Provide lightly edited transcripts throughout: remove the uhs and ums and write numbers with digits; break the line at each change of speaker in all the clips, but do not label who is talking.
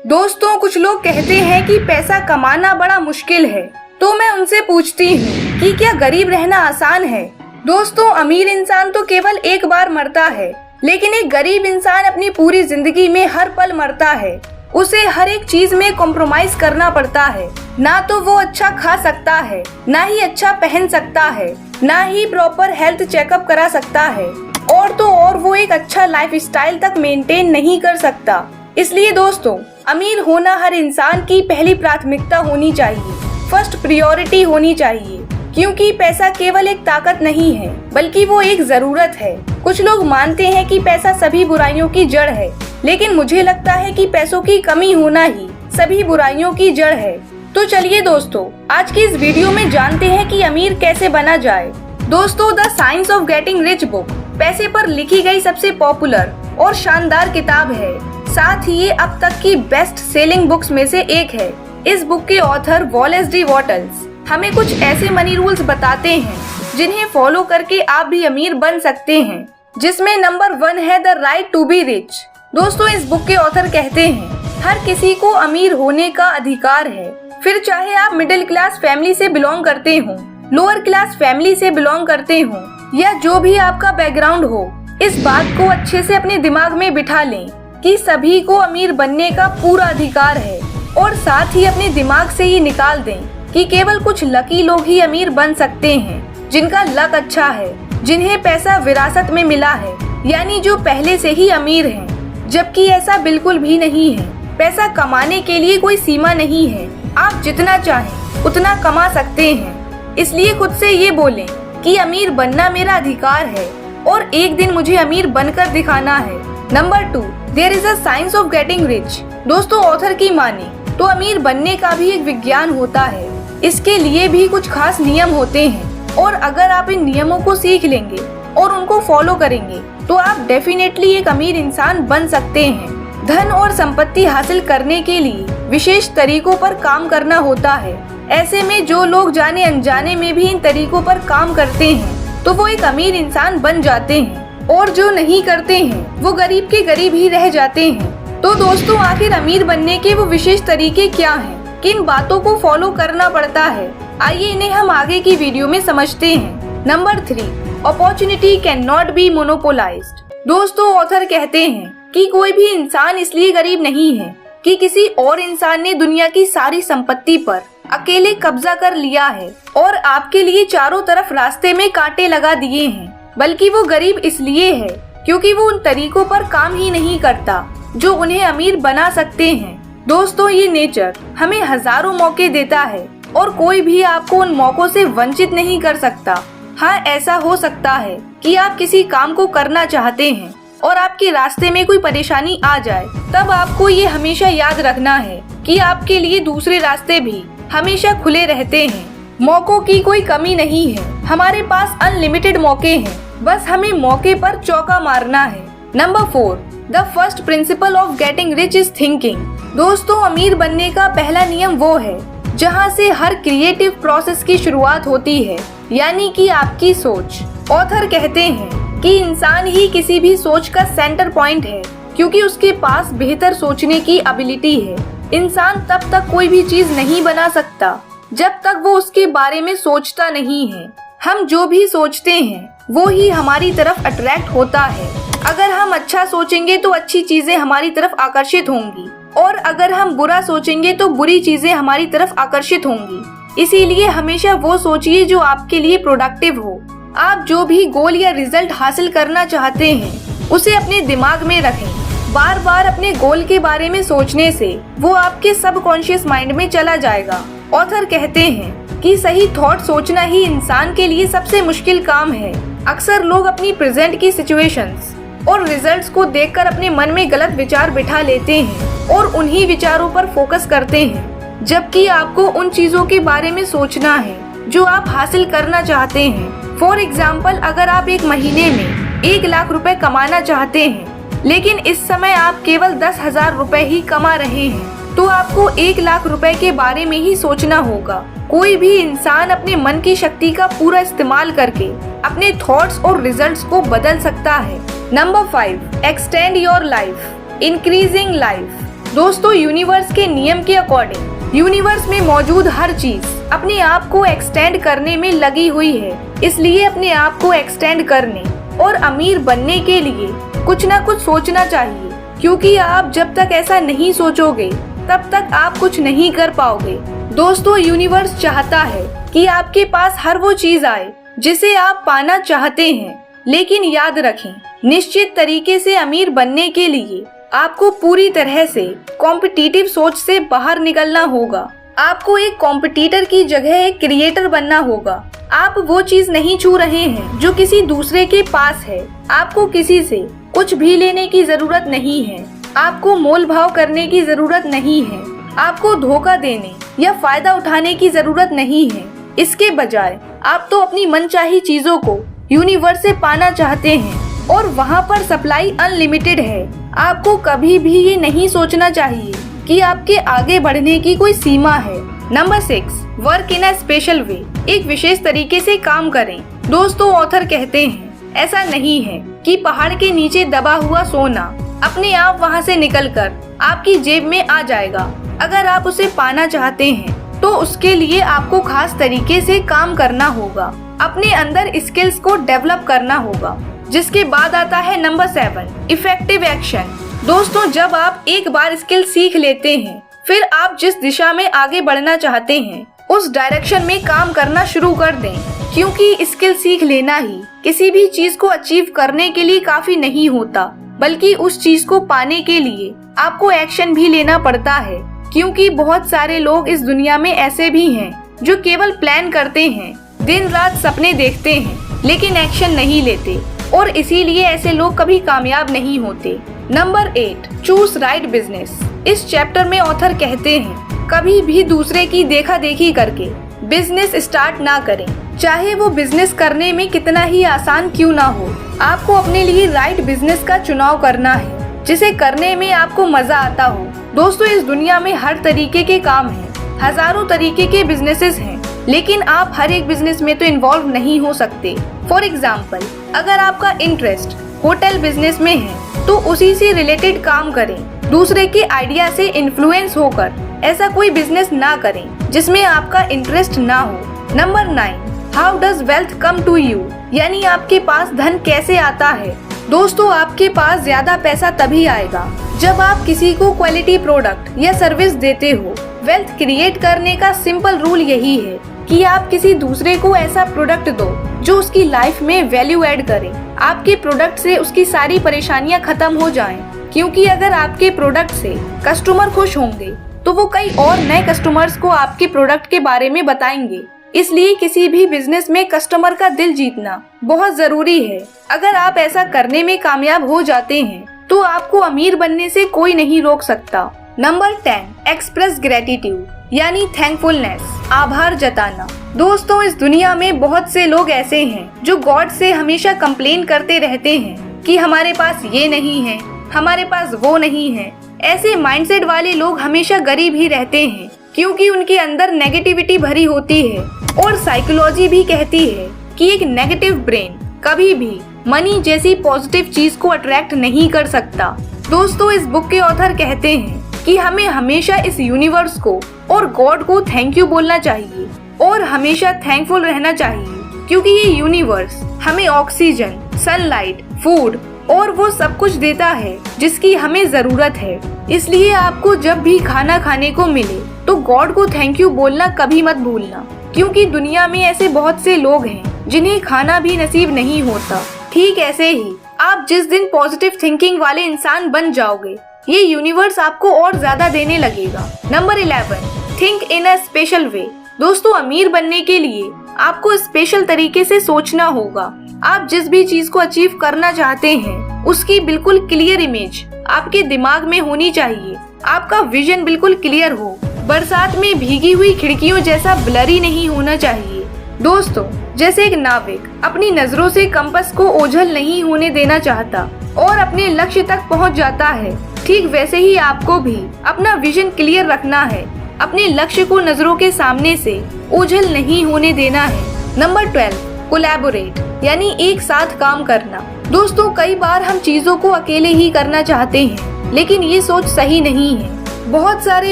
दोस्तों, कुछ लोग कहते हैं कि पैसा कमाना बड़ा मुश्किल है, तो मैं उनसे पूछती हूँ कि क्या गरीब रहना आसान है। दोस्तों, अमीर इंसान तो केवल एक बार मरता है, लेकिन एक गरीब इंसान अपनी पूरी जिंदगी में हर पल मरता है। उसे हर एक चीज में कॉम्प्रोमाइज करना पड़ता है। ना तो वो अच्छा खा सकता है, ना ही अच्छा पहन सकता है, ना ही प्रॉपर हेल्थ चेकअप करा सकता है, और तो और वो एक अच्छा लाइफस्टाइल तक मेंटेन नहीं कर सकता। इसलिए दोस्तों, अमीर होना हर इंसान की पहली प्राथमिकता होनी चाहिए, फर्स्ट प्रायोरिटी होनी चाहिए, क्योंकि पैसा केवल एक ताकत नहीं है, बल्कि वो एक जरूरत है। कुछ लोग मानते हैं कि पैसा सभी बुराइयों की जड़ है, लेकिन मुझे लगता है कि पैसों की कमी होना ही सभी बुराइयों की जड़ है। तो चलिए दोस्तों, आज की इस वीडियो में जानते हैं कि अमीर कैसे बना जाए। दोस्तों, the science of getting rich book पैसे पर लिखी गई सबसे पॉपुलर और शानदार किताब है। साथ ही ये अब तक की बेस्ट सेलिंग बुक्स में से एक है। इस बुक के ऑथर वॉलेस डी वॉटल्स हमें कुछ ऐसे मनी रूल्स बताते हैं जिन्हें फॉलो करके आप भी अमीर बन सकते हैं, जिसमें नंबर 1 है the right to be rich. दोस्तों, इस बुक के ऑथर कहते हैं हर किसी को अमीर होने का अधिकार है, फिर चाहे आप मिडिल क्लास फैमिली से बिलोंग करते हो, लोअर क्लास फैमिली से बिलोंग करते हो, या जो भी आपका बैकग्राउंड हो। इस बात को अच्छे से अपने दिमाग में बिठा लें कि सभी को अमीर बनने का पूरा अधिकार है, और साथ ही अपने दिमाग से ये निकाल दें कि केवल कुछ लकी लोग ही अमीर बन सकते हैं, जिनका लक अच्छा है, जिन्हें पैसा विरासत में मिला है, यानी जो पहले से ही अमीर हैं। जबकि ऐसा बिल्कुल भी नहीं है। पैसा कमाने के लिए कोई सीमा नहीं है, आप जितना चाहें उतना कमा सकते हैं। इसलिए खुद से ये बोलें कि अमीर बनना मेरा अधिकार है और एक दिन मुझे अमीर बनकर दिखाना है। Number 2, there is a science of getting rich. दोस्तों, ऑथर की माने तो अमीर बनने का भी एक विज्ञान होता है। इसके लिए भी कुछ खास नियम होते हैं, और अगर आप इन नियमों को सीख लेंगे और उनको फॉलो करेंगे तो आप डेफिनेटली एक अमीर इंसान बन सकते हैं। धन और संपत्ति हासिल करने के लिए विशेष तरीकों पर काम करना होता है। ऐसे में जो लोग जाने अनजाने में भी इन तरीकों पर काम करते हैं तो वो एक अमीर इंसान बन जाते हैं, और जो नहीं करते हैं वो गरीब के गरीब ही रह जाते हैं। तो दोस्तों, आखिर अमीर बनने के वो विशेष तरीके क्या हैं? किन बातों को फॉलो करना पड़ता है? आइए इन्हें हम आगे की वीडियो में समझते हैं। Number 3, opportunity can not be monopolised. दोस्तों, ऑथर कहते हैं कि कोई भी इंसान इसलिए गरीब नहीं है कि किसी और इंसान ने दुनिया की सारी संपत्ति पर अकेले कब्जा कर लिया है और आपके लिए चारों तरफ रास्ते में कांटे लगा दिए हैं, बल्कि वो गरीब इसलिए है क्योंकि वो उन तरीकों पर काम ही नहीं करता जो उन्हें अमीर बना सकते हैं। दोस्तों, ये नेचर हमें हजारों मौके देता है और कोई भी आपको उन मौकों से वंचित नहीं कर सकता। हाँ, ऐसा हो सकता है कि आप किसी काम को करना चाहते हैं और आपके रास्ते में कोई परेशानी आ जाए, तब आपको ये हमेशा याद रखना है कि आपके लिए दूसरे रास्ते भी हमेशा खुले रहते हैं। मौकों की कोई कमी नहीं है, हमारे पास अनलिमिटेड मौके हैं, बस हमें मौके पर चौका मारना है। Number 4, the first principle of getting rich is thinking. दोस्तों, अमीर बनने का पहला नियम वो है जहाँ से हर क्रिएटिव प्रोसेस की शुरुआत होती है, यानी कि आपकी सोच। ऑथर कहते हैं कि इंसान ही किसी भी सोच का सेंटर पॉइंट है, क्योंकि उसके पास बेहतर सोचने की एबिलिटी है। इंसान तब तक कोई भी चीज नहीं बना सकता जब तक वो उसके बारे में सोचता नहीं है। हम जो भी सोचते हैं वो ही हमारी तरफ अट्रैक्ट होता है। अगर हम अच्छा सोचेंगे तो अच्छी चीजें हमारी तरफ आकर्षित होंगी, और अगर हम बुरा सोचेंगे तो बुरी चीजें हमारी तरफ आकर्षित होंगी। इसीलिए हमेशा वो सोचिए जो आपके लिए प्रोडक्टिव हो। आप जो भी गोल या रिजल्ट हासिल करना चाहते हैं उसे अपने दिमाग में रखें। बार बार अपने गोल के बारे में सोचने से वो आपके सबकॉन्शियस माइंड में चला जाएगा। ऑथर कहते हैं कि सही थॉट सोचना ही इंसान के लिए सबसे मुश्किल काम है। अक्सर लोग अपनी प्रेजेंट की सिचुएशंस और रिजल्ट्स को देखकर अपने मन में गलत विचार बिठा लेते हैं और उन्हीं विचारों पर फोकस करते हैं, जबकि आपको उन चीजों के बारे में सोचना है जो आप हासिल करना चाहते हैं। फॉर एग्जाम्पल, अगर आप एक महीने में 1 लाख रुपए कमाना चाहते हैं, लेकिन इस समय आप केवल 10,000 रुपए ही कमा रहे हैं, तो आपको 1 लाख रुपए के बारे में ही सोचना होगा। कोई भी इंसान अपने मन की शक्ति का पूरा इस्तेमाल करके अपने थॉट्स और रिजल्ट्स को बदल सकता है। Number 5, extend your life, increasing life. दोस्तों, यूनिवर्स के नियम के अकॉर्डिंग यूनिवर्स में मौजूद हर चीज अपने आप को एक्सटेंड करने में लगी हुई है। इसलिए अपने आप को एक्सटेंड करने और अमीर बनने के लिए कुछ ना कुछ सोचना चाहिए, क्योंकि आप जब तक ऐसा नहीं सोचोगे तब तक आप कुछ नहीं कर पाओगे। दोस्तों, यूनिवर्स चाहता है कि आपके पास हर वो चीज आए जिसे आप पाना चाहते हैं, लेकिन याद रखें, निश्चित तरीके से अमीर बनने के लिए आपको पूरी तरह से कॉम्पिटिटिव सोच से बाहर निकलना होगा। आपको एक कॉम्पिटिटर की जगह एक क्रिएटर बनना होगा। आप वो चीज नहीं छू रहे हैं जो किसी दूसरे के पास है। आपको किसी से कुछ भी लेने की जरूरत नहीं है। आपको मोल भाव करने की जरूरत नहीं है। आपको धोखा देने या फायदा उठाने की जरूरत नहीं है। इसके बजाय आप तो अपनी मनचाही चीजों को यूनिवर्स से पाना चाहते हैं और वहाँ पर सप्लाई अनलिमिटेड है। आपको कभी भी ये नहीं सोचना चाहिए कि आपके आगे बढ़ने की कोई सीमा है। Number 6, work in a special वे। एक विशेष तरीके से काम करें। दोस्तों, ऑथर कहते हैं ऐसा नहीं है कि पहाड़ के नीचे दबा हुआ सोना अपने आप वहाँ से निकलकर आपकी जेब में आ जाएगा। अगर आप उसे पाना चाहते हैं तो उसके लिए आपको खास तरीके से काम करना होगा। अपने अंदर स्किल्स को डेवलप करना होगा। जिसके बाद आता है नंबर 7, इफेक्टिव एक्शन। दोस्तों, जब आप एक बार स्किल सीख लेते हैं, फिर आप जिस दिशा में आगे बढ़ना चाहते हैं उस डायरेक्शन में काम करना शुरू कर दें, क्योंकि स्किल सीख लेना ही किसी भी चीज को अचीव करने के लिए काफी नहीं होता, बल्कि उस चीज को पाने के लिए आपको एक्शन भी लेना पड़ता है। क्योंकि बहुत सारे लोग इस दुनिया में ऐसे भी हैं जो केवल प्लान करते हैं, दिन रात सपने देखते हैं, लेकिन एक्शन नहीं लेते, और इसीलिए ऐसे लोग कभी कामयाब नहीं होते। Number 8, choose right business. इस चैप्टर में ऑथर कहते हैं कभी भी दूसरे की देखा देखी करके बिजनेस स्टार्ट ना करें, चाहे वो बिजनेस करने में कितना ही आसान क्यों ना हो। आपको अपने लिए राइट बिजनेस का चुनाव करना है, जिसे करने में आपको मजा आता हो। दोस्तों, इस दुनिया में हर तरीके के काम हैं, हजारों तरीके के बिजनेसेस हैं, लेकिन आप हर एक बिजनेस में तो इन्वॉल्व नहीं हो सकते। फॉर एग्जाम्पल, अगर आपका इंटरेस्ट होटल बिजनेस में है तो उसी से रिलेटेड काम करें। दूसरे के आइडिया से इन्फ्लुएंस होकर ऐसा कोई बिजनेस ना करें जिसमें आपका इंटरेस्ट ना हो। Number 9, how does wealth come to you, यानी आपके पास धन कैसे आता है। दोस्तों, आपके पास ज्यादा पैसा तभी आएगा जब आप किसी को क्वालिटी प्रोडक्ट या सर्विस देते हो। वेल्थ क्रिएट करने का सिंपल रूल यही है कि आप किसी दूसरे को ऐसा प्रोडक्ट दो जो उसकी लाइफ में वैल्यू ऐड करे। आपके प्रोडक्ट से उसकी सारी परेशानियां खत्म हो जाएं, क्योंकि अगर आपके प्रोडक्ट से कस्टमर खुश होंगे तो वो कई और नए कस्टमर्स को आपके प्रोडक्ट के बारे में बताएंगे। इसलिए किसी भी बिजनेस में कस्टमर का दिल जीतना बहुत जरूरी है। अगर आप ऐसा करने में कामयाब हो जाते हैं तो आपको अमीर बनने से कोई नहीं रोक सकता। नंबर 10, एक्सप्रेस ग्रेटिट्यूड, यानी थैंकफुलनेस, आभार जताना। दोस्तों, इस दुनिया में बहुत से लोग ऐसे हैं जो गॉड से हमेशा कंप्लेन करते रहते हैं कि हमारे पास ये नहीं है, हमारे पास वो नहीं है। ऐसे माइंडसेट वाले लोग हमेशा गरीब ही रहते हैं, क्योंकि उनके अंदर नेगेटिविटी भरी होती है। और साइकोलॉजी भी कहती है कि एक नेगेटिव ब्रेन कभी भी मनी जैसी पॉजिटिव चीज को अट्रैक्ट नहीं कर सकता। दोस्तों, इस बुक के ऑथर कहते हैं कि हमें हमेशा इस यूनिवर्स को और गॉड को थैंक यू बोलना चाहिए और हमेशा थैंकफुल रहना चाहिए, क्योंकि ये यूनिवर्स हमें ऑक्सीजन, सनलाइट, फूड और वो सब कुछ देता है जिसकी हमें जरूरत है। इसलिए आपको जब भी खाना खाने को मिले तो गॉड को थैंक यू बोलना कभी मत भूलना, क्योंकि दुनिया में ऐसे बहुत से लोग हैं जिन्हें खाना भी नसीब नहीं होता। ठीक ऐसे ही आप जिस दिन पॉजिटिव थिंकिंग वाले इंसान बन जाओगे, ये यूनिवर्स आपको और ज्यादा देने लगेगा। Number 11, think in a special वे। दोस्तों, अमीर बनने के लिए आपको स्पेशल तरीके से सोचना होगा। आप जिस भी चीज को अचीव करना चाहते हैं उसकी बिल्कुल क्लियर इमेज आपके दिमाग में होनी चाहिए। आपका विजन बिल्कुल क्लियर हो, बरसात में भीगी हुई खिड़कियों जैसा ब्लरी नहीं होना चाहिए। दोस्तों, जैसे एक नाविक अपनी नजरों से कंपास को ओझल नहीं होने देना चाहता और अपने लक्ष्य तक पहुंच जाता है, ठीक वैसे ही आपको भी अपना विजन क्लियर रखना है। अपने लक्ष्य को नजरों के सामने से ओझल नहीं होने देना है। नंबर 12, कोलैबोरेट, यानी एक साथ काम करना। दोस्तों, कई बार हम चीजों को अकेले ही करना चाहते हैं, लेकिन ये सोच सही नहीं है। बहुत सारे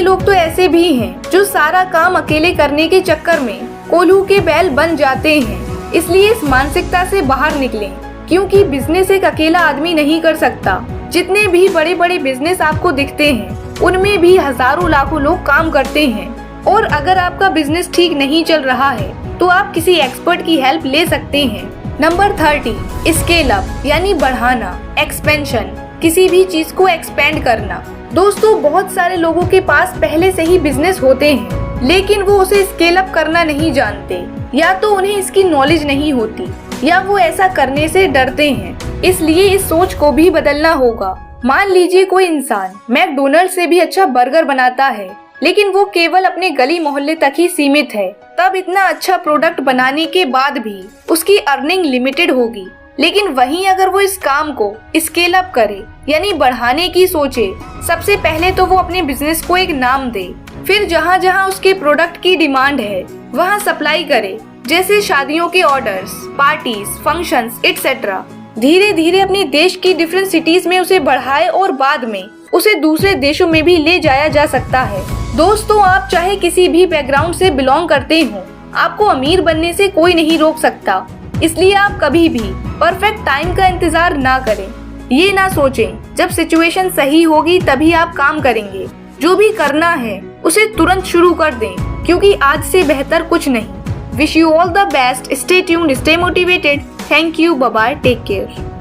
लोग तो ऐसे भी हैं जो सारा काम अकेले करने के चक्कर में कोल्हू के बैल बन जाते हैं। इसलिए इस मानसिकता से बाहर निकलें, क्योंकि बिजनेस एक अकेला आदमी नहीं कर सकता। जितने भी बड़े बड़े बिजनेस आपको दिखते हैं उनमें भी हजारों लाखों लोग काम करते हैं। और अगर आपका बिजनेस ठीक नहीं चल रहा है तो आप किसी एक्सपर्ट की हेल्प ले सकते हैं। नंबर 30, स्केल अप यानी बढ़ाना, एक्सपेंशन, किसी भी चीज को एक्सपेंड करना। दोस्तों, बहुत सारे लोगों के पास पहले से ही बिजनेस होते हैं लेकिन वो उसे स्केल अप करना नहीं जानते, या तो उन्हें इसकी नॉलेज नहीं होती या वो ऐसा करने से डरते हैं। इसलिए इस सोच को भी बदलना होगा। मान लीजिए कोई इंसान मैकडोनल्ड से भी अच्छा बर्गर बनाता है लेकिन वो केवल अपने गली मोहल्ले तक ही सीमित है, तब इतना अच्छा प्रोडक्ट बनाने के बाद भी उसकी अर्निंग लिमिटेड होगी। लेकिन वहीं अगर वो इस काम को स्केल अप करे यानी बढ़ाने की सोचे, सबसे पहले तो वो अपने बिजनेस को एक नाम दे, फिर जहाँ जहाँ उसके प्रोडक्ट की डिमांड है वहाँ सप्लाई करे, जैसे शादियों के ऑर्डर्स, पार्टीज, फंक्शंस एटसेट्रा। धीरे धीरे अपने देश की डिफरेंट सिटीज में उसे बढ़ाए और बाद में उसे दूसरे देशों में भी ले जाया जा सकता है। दोस्तों, आप चाहे किसी भी बैकग्राउंड से बिलोंग करते हो, आपको अमीर बनने से कोई नहीं रोक सकता। इसलिए आप कभी भी परफेक्ट टाइम का इंतजार ना करें। ये ना सोचें जब सिचुएशन सही होगी तभी आप काम करेंगे। जो भी करना है उसे तुरंत शुरू कर दें, क्योंकि आज से बेहतर कुछ नहीं। Wish you all the best, stay tuned, stay motivated. Thank you, bye bye, take care.